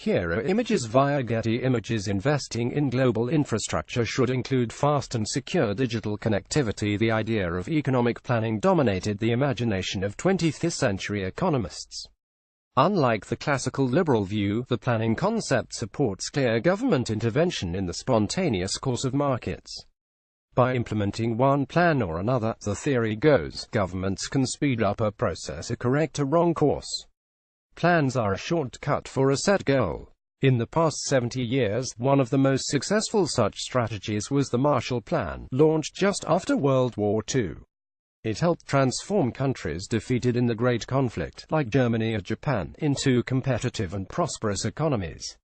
Here are images via Getty Images. Investing in global infrastructure should include fast and secure digital connectivity. The idea of economic planning dominated the imagination of 20th century economists. Unlike the classical liberal view, the planning concept supports clear government intervention in the spontaneous course of markets. By implementing one plan or another, the theory goes, governments can speed up a process or correct a wrong course. Plans are a shortcut for a set goal. In the past 70 years, one of the most successful such strategies was the Marshall Plan, launched just after World War II. It helped transform countries defeated in the Great Conflict, like Germany or Japan, into competitive and prosperous economies.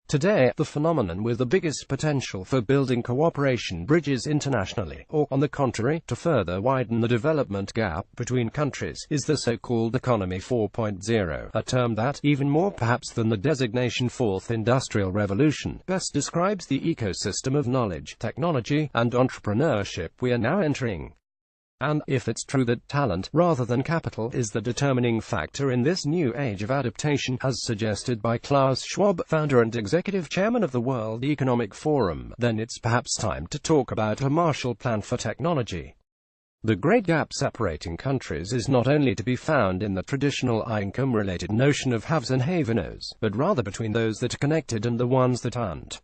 Today, the phenomenon with the biggest potential for building cooperation bridges internationally, or, on the contrary, to further widen the development gap between countries, is the so-called Economy 4.0, a term that, even more perhaps than the designation Fourth Industrial Revolution, best describes the ecosystem of knowledge, technology, and entrepreneurship we are now entering. And, if it's true that talent, rather than capital, is the determining factor in this new age of adaptation, as suggested by Klaus Schwab, founder and executive chairman of the World Economic Forum, then it's perhaps time to talk about a Marshall Plan for technology. The great gap separating countries is not only to be found in the traditional income-related notion of haves and have-nots, but rather between those that are connected and the ones that aren't.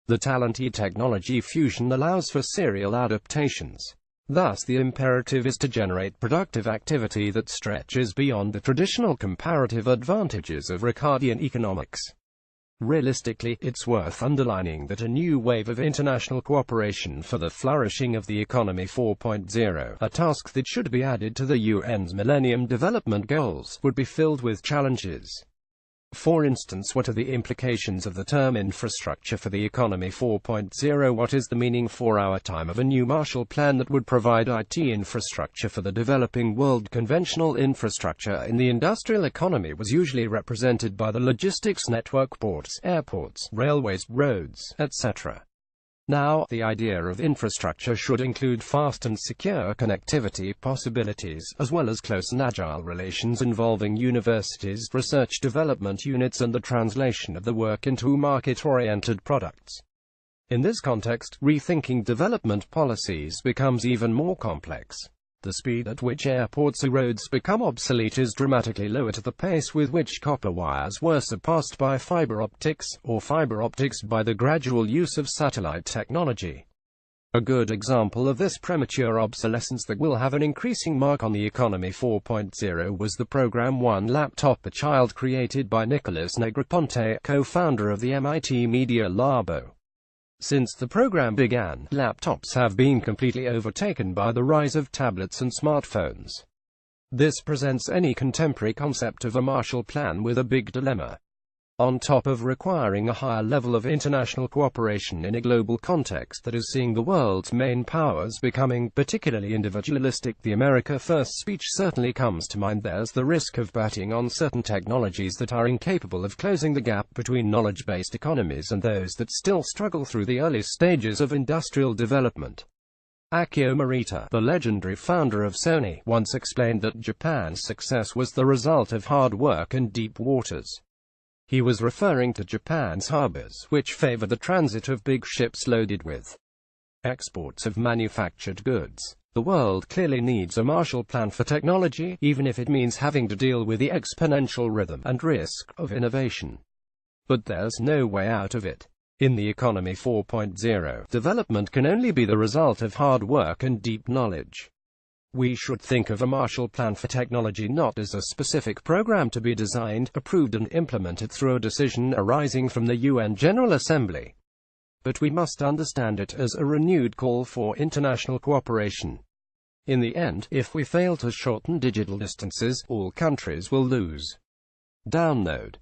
The talent-technology fusion allows for serial adaptations. Thus, the imperative is to generate productive activity that stretches beyond the traditional comparative advantages of Ricardian economics. Realistically, it's worth underlining that a new wave of international cooperation for the flourishing of the Economy 4.0, a task that should be added to the UN's Millennium Development Goals, would be filled with challenges. For instance, what are the implications of the term infrastructure for the Economy 4.0? What is the meaning for our time of a new Marshall Plan that would provide IT infrastructure for the developing world? Conventional infrastructure in the industrial economy was usually represented by the logistics network, ports, airports, railways, roads, etc. Now, the idea of infrastructure should include fast and secure connectivity possibilities, as well as close and agile relations involving universities, research development units, and the translation of the work into market-oriented products. In this context, rethinking development policies becomes even more complex. The speed at which airports or roads become obsolete is dramatically lower to the pace with which copper wires were surpassed by fiber optics, or fiber optics by the gradual use of satellite technology. A good example of this premature obsolescence that will have an increasing mark on the Economy 4.0 was the program One Laptop, a child created by Nicholas Negroponte, co-founder of the MIT Media Labo. Since the program began, laptops have been completely overtaken by the rise of tablets and smartphones. This presents any contemporary concept of a Marshall Plan with a big dilemma. On top of requiring a higher level of international cooperation in a global context that is seeing the world's main powers becoming particularly individualistic, the America First speech certainly comes to mind. There's the risk of betting on certain technologies that are incapable of closing the gap between knowledge-based economies and those that still struggle through the early stages of industrial development. Akio Morita, the legendary founder of Sony, once explained that Japan's success was the result of hard work and deep waters. He was referring to Japan's harbors, which favor the transit of big ships loaded with exports of manufactured goods. The world clearly needs a Marshall Plan for technology, even if it means having to deal with the exponential rhythm and risk of innovation. But there's no way out of it. In the Economy 4.0, development can only be the result of hard work and deep knowledge. We should think of a Marshall Plan for technology not as a specific program to be designed, approved and implemented through a decision arising from the UN General Assembly. But we must understand it as a renewed call for international cooperation. In the end, if we fail to shorten digital distances, all countries will lose. Download.